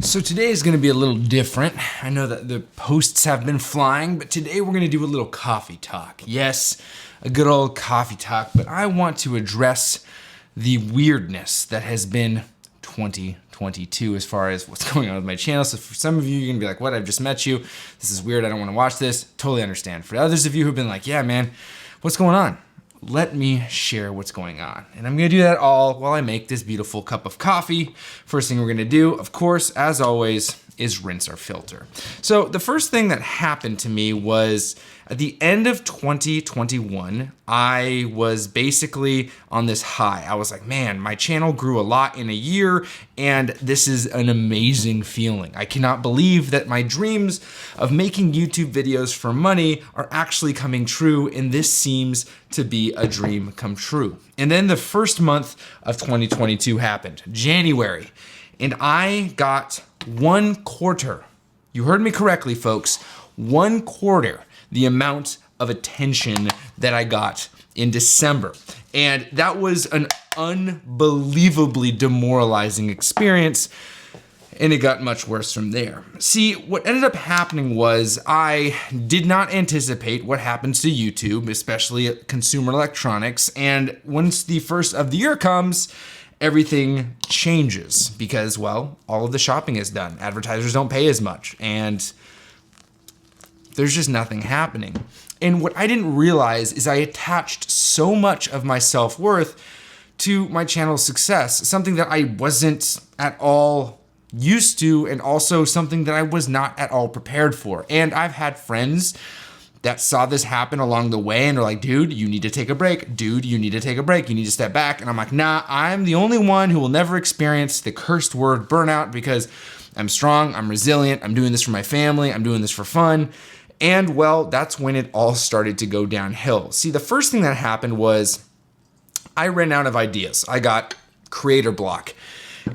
So today is going to be a little different. I know that the posts have been flying, but today we're going to do a little coffee talk. Yes, a good old coffee talk, but I want to address the weirdness that has been 2022 as far as what's going on with my channel. So for some of you, you're going to be like, what? I've just met you. This is weird. I don't want to watch this. Totally understand. For others of you who've been like, yeah, man, what's going on? Let me share what's going on. And I'm gonna do that all while I make this beautiful cup of coffee. First thing we're gonna do, of course, as always, is rinse our filter. So the first thing that happened to me was at the end of 2021, I was basically on this high. I was like, man, my channel grew a lot in a year, and this is an amazing feeling. I cannot believe that my dreams of making YouTube videos for money are actually coming true, and this seems to be a dream come true. And then the first month of 2022 happened, January, and I got 1/4. You heard me correctly, folks. 1/4 the amount of attention that I got in December. And that was an unbelievably demoralizing experience, and it got much worse from there. See, what ended up happening was I did not anticipate what happens to YouTube, especially at consumer electronics, and once the first of the year comes, everything changes because, well, all of the shopping is done. Advertisers don't pay as much, and there's just nothing happening. And what I didn't realize is I attached so much of my self-worth to my channel's success, something that I wasn't at all used to, and also something that I was not at all prepared for. And I've had friends that saw this happen along the way and are like, dude, you need to take a break. Dude, you need to take a break. You need to step back. And I'm like, nah, I'm the only one who will never experience the cursed word burnout because I'm strong, I'm resilient, I'm doing this for my family, I'm doing this for fun. And well, that's when it all started to go downhill. See, the first thing that happened was I ran out of ideas. I got creator block.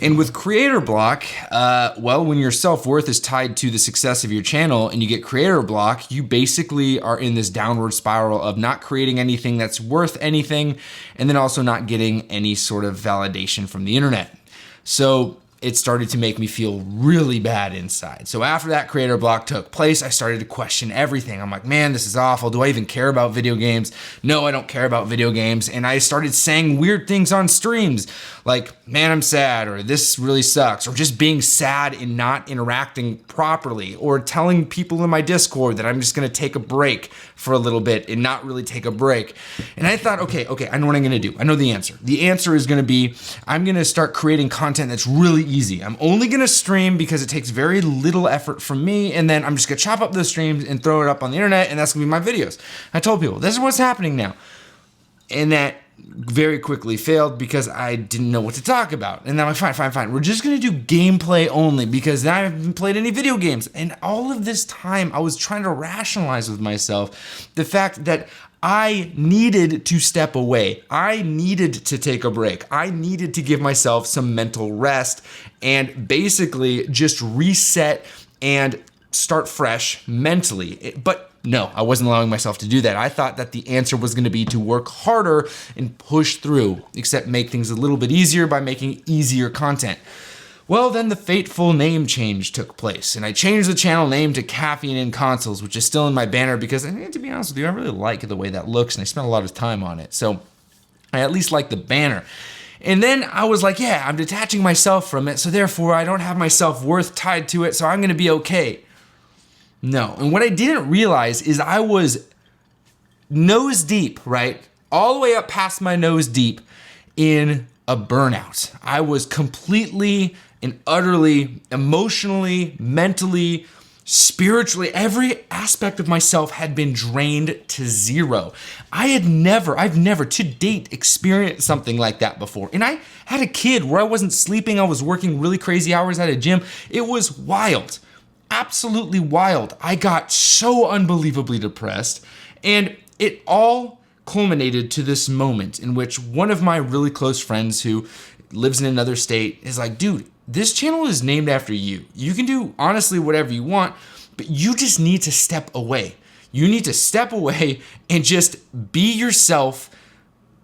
And with creator block, well, when your self-worth is tied to the success of your channel and you get creator block, you basically are in this downward spiral of not creating anything that's worth anything, and then also not getting any sort of validation from the internet. So it started to make me feel really bad inside. So after that creator block took place, I started to question everything. I'm like, man, this is awful. Do I even care about video games? No, I don't care about video games. And I started saying weird things on streams like, man, I'm sad, or this really sucks, or just being sad and not interacting properly, or telling people in my Discord that I'm just gonna take a break for a little bit and not really take a break. And I thought, okay, I know what I'm gonna do. I know the answer. The answer is gonna be, I'm gonna start creating content that's really easy. I'm only gonna stream because it takes very little effort from me, and then I'm just gonna chop up those streams and throw it up on the internet, and that's gonna be my videos. I told people, this is what's happening now. And that very quickly failed because I didn't know what to talk about. And then I'm like, fine. We're just gonna do gameplay only because I haven't played any video games. And all of this time, I was trying to rationalize with myself the fact that I needed to step away. I needed to take a break. I needed to give myself some mental rest and basically just reset and start fresh mentally. But no, I wasn't allowing myself to do that. I thought that the answer was going to be to work harder and push through, except make things a little bit easier by making easier content. Well, then the fateful name change took place, and I changed the channel name to Caffeine and Consoles, which is still in my banner because, to be honest with you, I really like the way that looks, and I spent a lot of time on it. So I at least like the banner. And then I was like, yeah, I'm detaching myself from it, so therefore I don't have my self-worth tied to it, so I'm going to be okay. No, and what I didn't realize is I was nose deep, right? All the way up past my nose deep in a burnout. I was completely and utterly, emotionally, mentally, spiritually, every aspect of myself had been drained to zero. I've never to date experienced something like that before. And I had a kid where I wasn't sleeping, I was working really crazy hours at a gym. It was wild. Absolutely wild. I got so unbelievably depressed, and it all culminated to this moment in which one of my really close friends who lives in another state is like, dude, this channel is named after you. You can do honestly whatever you want, but you just need to step away. You need to step away and just be yourself,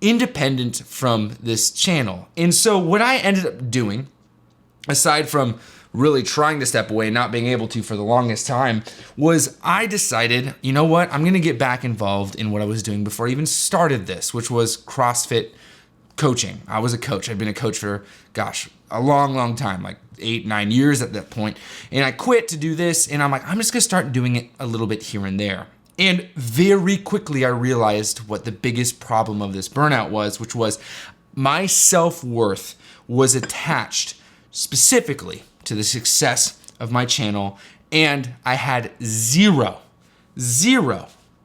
independent from this channel. And so what I ended up doing aside from really trying to step away and not being able to for the longest time, was I decided, you know what, I'm gonna get back involved in what I was doing before I even started this, which was CrossFit coaching. I was a coach. I'd been a coach for, a long time, like 8-9 years at that point. And I quit to do this, and I'm like, I'm just gonna start doing it a little bit here and there. And very quickly I realized what the biggest problem of this burnout was, which was my self-worth was attached specifically to the success of my channel, and I had zero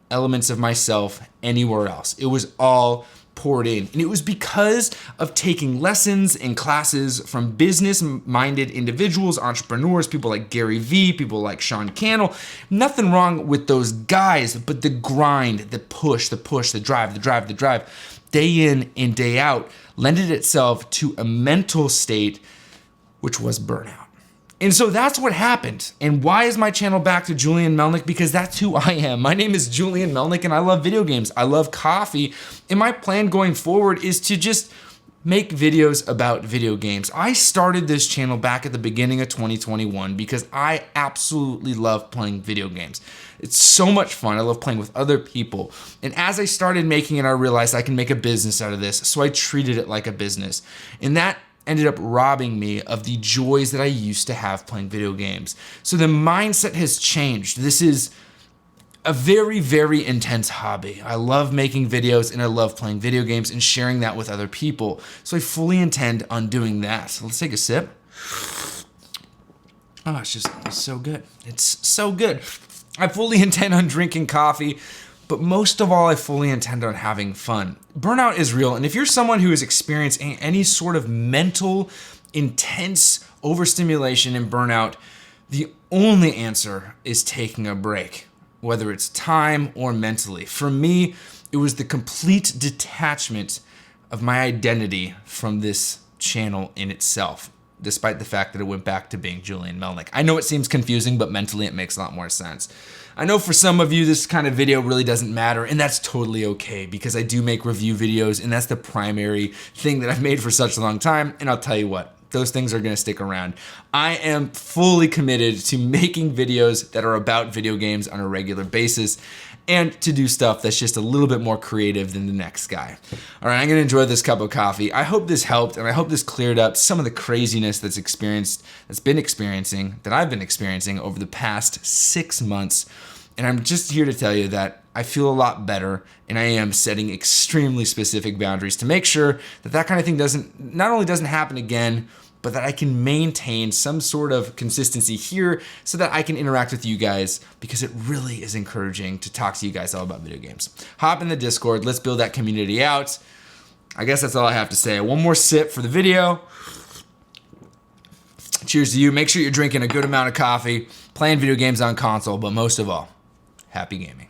elements of myself anywhere else. It was all poured in. And it was because of taking lessons and classes from business-minded individuals, entrepreneurs, people like Gary Vee, people like Sean Cannell. Nothing wrong with those guys, but the grind, the push, the drive, day in and day out, lended itself to a mental state, which was burnout. And so that's what happened. And why is my channel back to Julian Melnick? Because that's who I am. My name is Julian Melnick, and I love video games. I love coffee. And my plan going forward is to just make videos about video games. I started this channel back at the beginning of 2021 because I absolutely love playing video games. It's so much fun. I love playing with other people. And as I started making it, I realized I can make a business out of this. So I treated it like a business. And that ended up robbing me of the joys that I used to have playing video games. So the mindset has changed. This is a very intense hobby. I love making videos and I love playing video games and sharing that with other people. So I fully intend on doing that. So let's take a sip. Oh, it's so good. It's so good. I fully intend on drinking coffee, but most of all, I fully intend on having fun. Burnout is real, and if you're someone who is experiencing any sort of mental, intense overstimulation and burnout, the only answer is taking a break, whether it's time or mentally. For me, it was the complete detachment of my identity from this channel in itself, despite the fact that it went back to being Julian Melnick. I know it seems confusing, but mentally it makes a lot more sense. I know for some of you this kind of video really doesn't matter, and that's totally okay because I do make review videos, and that's the primary thing that I've made for such a long time, and I'll tell you what, those things are gonna stick around. I am fully committed to making videos that are about video games on a regular basis, and to do stuff that's just a little bit more creative than the next guy. All right, I'm gonna enjoy this cup of coffee. I hope this helped, and I hope this cleared up some of the craziness that I've been experiencing over the past 6 months. And I'm just here to tell you that I feel a lot better, and I am setting extremely specific boundaries to make sure that that kind of thing not only doesn't happen again, but that I can maintain some sort of consistency here so that I can interact with you guys, because it really is encouraging to talk to you guys all about video games. Hop in the Discord, let's build that community out. I guess that's all I have to say. One more sip for the video. Cheers to you. Make sure you're drinking a good amount of coffee, playing video games on console, but most of all, happy gaming.